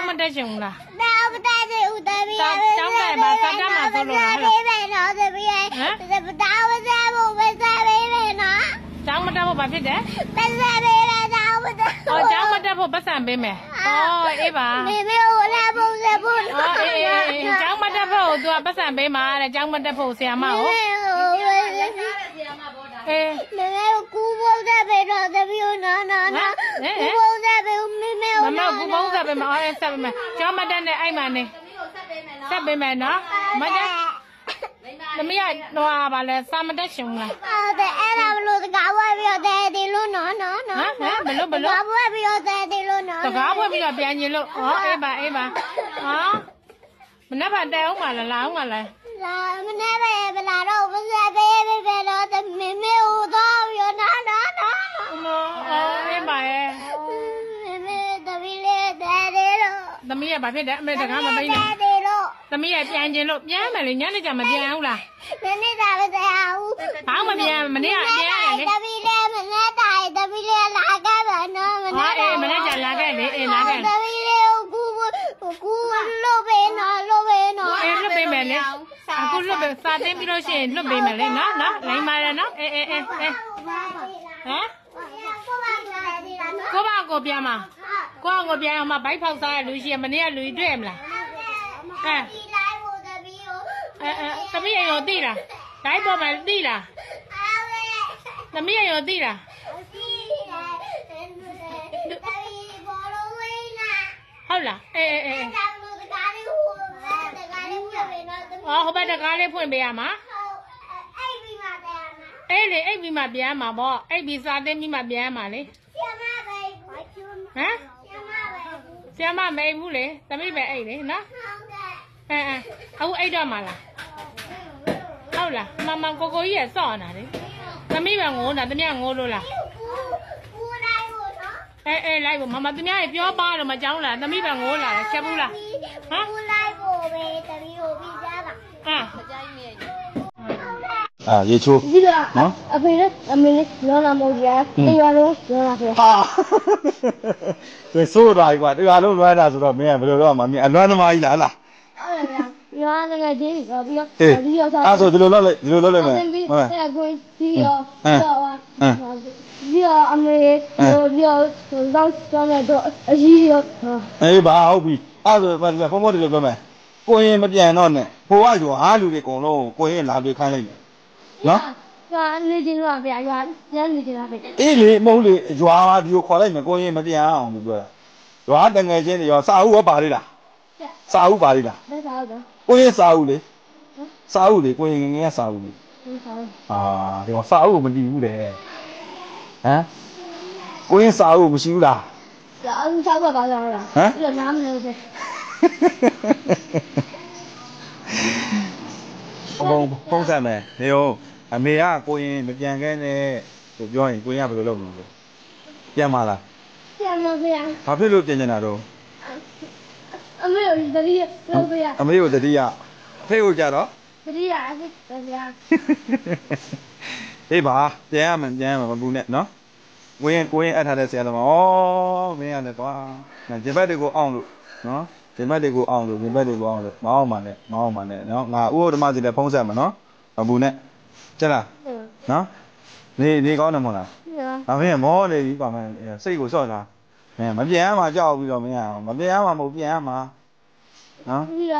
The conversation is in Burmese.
မတက်ချင်ဘူးလား တောင်းမတက်ချင်ဘူးတပီး ကျောင်းတက်မှာစတက်မှာဆိုလို့လား ပေးမယ်နော်တပီးရဲ့တောင်းမတက်ဘူးပဲစားပေးမယ်နော် ကျောင်းမတက်ဖို့ဘာဖြစ်တယ် ပဲစားပေးမယ်တောင်းမတက် အော်ကျောင်းမတက်ဖို့ပတ်စံပေးမယ်အော်အေးပါ မေမေကိုလည်းပုံစံဖို့ အော်အေးကျောင်းမတက်ဖို့သူကပတ်စံပေးမှာတဲ့ကျောင်းမတက်ဖို့ဆရာမကိုအေး မေမေကိုကူဖို့တဲ့ပဲတော့တပီးနော်နော်နော်ကူဖို့တဲ့ပဲမေမေကို မမကူပုံးဆက်ပေးမယ်အော်ဆက်ပေးမယ်ကျောင်းမတက်နဲ့အဲ့မှနေဆက်ပေးမယ်နော်မကြသမီးကတော့ပါလဲစာမတက်ရှင်ဘူးလား ဟုတ်တယ်အဲ့ဒါဘလို့တကားဝဲပြီးတော့တဲ့ဒီလို့နော်နော်နော် ဟမ်ဘလို့ တကားဝဲပြီးတော့တဲ့ဒီလို့နော် တကားဖွင့်ပြီးတော့ပြန်ရင်လို့ဟောအေးပါဟောမနေ့ကတဲအောင်ပါလားလာအောင်ပါလား လာမနေ့ပဲဗလာတော့ဘယ်ပေးပဲတော့မေမေကိုတော့ပြီးတော့နော်နော် အော်အေးပါရဲ့ မေမေတပီးလေးတဲ့တယ်တော့ သမီးရဘာဖြစ်တယ်အမေတကားမပိန်းနဲ့ တဲ့တယ်တော့ သမီးရပြန်ခြင်းလို့ပြန်မယ်လေညနေကျမပြန်ဘူးလား မနေ့ကပဲတရားဦး ဘာမှမပြန်မနေ့ကပြန်ရတယ်လေ တပီးလေးမနေ့တိုင်းတပီးလေးလာခဲ့ပါနော် ဟာအေးမနေ့ကျလာခဲ့လေအေးလာခဲ့ တပီးလေးကိုကူလို့ပဲနော်လို့ပဲနော် အေးလွတ်ပေးမယ်လေအခုလွတ်ပေးစာတင်းပြီးလို့ရှိရင်လွတ်ပေးမယ်လေနော်လိုင်းပါလေနော်အေးဟမ်ကိုဘာကိုပြန်မှာကိုအောင်ကိုပြန်အောင်မဘိုက်ဖောက်စားရလူရှိရမနေ့ကလူတွေ့မလားသမီးရောသိလားဒိုင်းပေါ်မှာသိလားသမီးရောသိလားဟုတ်လားအေးအော်ဟိုဘက်တကားလေးဖွင့်ပေးရမှာအေးလေအိပ်ပြီးမှပြန်မှာပေါ့အိပ်ပြီးစားသိမ်းပြီးမှပြန်မှာလေဟမ်ဆရာမမအိပ်ဘူးလေသမီးပဲအိပ်လေနော်အခုအိပ်တော့မှာလားဟုတ်လားမမကိုကြီးရစော့နေတာလေသမီးပဲငိုးတာသမီးကငိုးလို့လားအေးလိုက်ဖို့မသမီးရပြောပါတော့မကြောင်းလားသမီးပဲငိုးလာတယ်ချက်ဘူးလားဟမ် ကူလိုက်ဖို့ပဲတပီးကိုပြီးကြပါ ရေချိုး ဒီကအဖေနဲ့အမေနဲ့လောလာမို့ကြာတရားလုံးလောလာဖေ ဟာသူစိုးတာကွာတရားလုံးလွှဲတာဆိုတော့မင်းကဘယ်လိုတော့မမြင်အလွမ်းသမားကြီးလားဟလား ဟုတ်တယ်ဗျာရွာငယ်ကြီးပြီးတော့ဒီရော အဲ့ဆိုဒီလိုလုပ်လိုက်မယ်ဟုတ် တဲ့ကိုဒီရောအမေဒီရောတော့ကျောင်းတော့အကြီးရော အေးပါဟုတ်ပြီအဲ့ဆိုဖုန်းဖုန်းဒီလိုပြောမယ်ကိုရင်မပြန်တော့နဲ့ဟိုကယူအားလူတွေအကုန်လုံးကိုရင်လာပြီးခိုင်းလိုက်မယ်နော် ရွာနေချင်းတော့ဗျာရွာညနေချင်းတော့ဗျာ အေးလေမဟုတ်လေရွာဒီကိုခေါ်လိုက်မယ်ကိုရင်မပြန်အောင်လို့ပြောတာရွာတငယ်ချင်းတွေရောစာအုပ်ရောပါလိလားစာအုပ်ပါလိလား လက်စားတော့ ကိုရင်စာအုပ်လေစာအုပ်လေကိုရင်ငယ်စာအုပ်လေ ဒီကစာအုပ်မတည်ဘူးလေဟမ်ကိုရင်စာအုပ်မရှိဘူးလား စားပါလားဟမ်ဒီနားမလို့စေ ဖုန်းဆက်မယ်နေရောအမေကကိုရင်မပြန်ခဲ့နဲ့ဆိုပြောရင်ကိုရင်ကဘယ်လိုလုပ်မလဲပြန်မလား ပြန်မဗျာ ဘာဖြစ်လို့ပြန်နေတာတော့ အမေကိုတတိယလို့ဗျာ အမေကိုတတိယဖေကိုကြတော့ တတိယအဲ့ဗျာ ဟေးပါပြန်ရမယ်မပူနဲ့နော်ကိုရင်အပ်ထားတဲ့ဆရာတော်ဩမင်းရတယ်ကွာဂျင်ဘက်တွေကိုအောင်လို့နော်ဂျင်ဘက်တွေကိုအောင်လို့မအောင်ပါနဲ့နော်ငါဥဒ္ဓမစီလည်းဖုံးဆက်မယ်နော်မပူနဲ့ကျက်လားနော်နေကောင်းတယ်မဟုတ်လားဒါမင်းမောနေပြီပါမယ်စိတ်ကိုစော့တာမင်းမပြန်ရမှာကြောက်ပြီးတော့မင်းမပြန်ရမှာမဟုတ်ပြန်ရမှာနော် ဒီက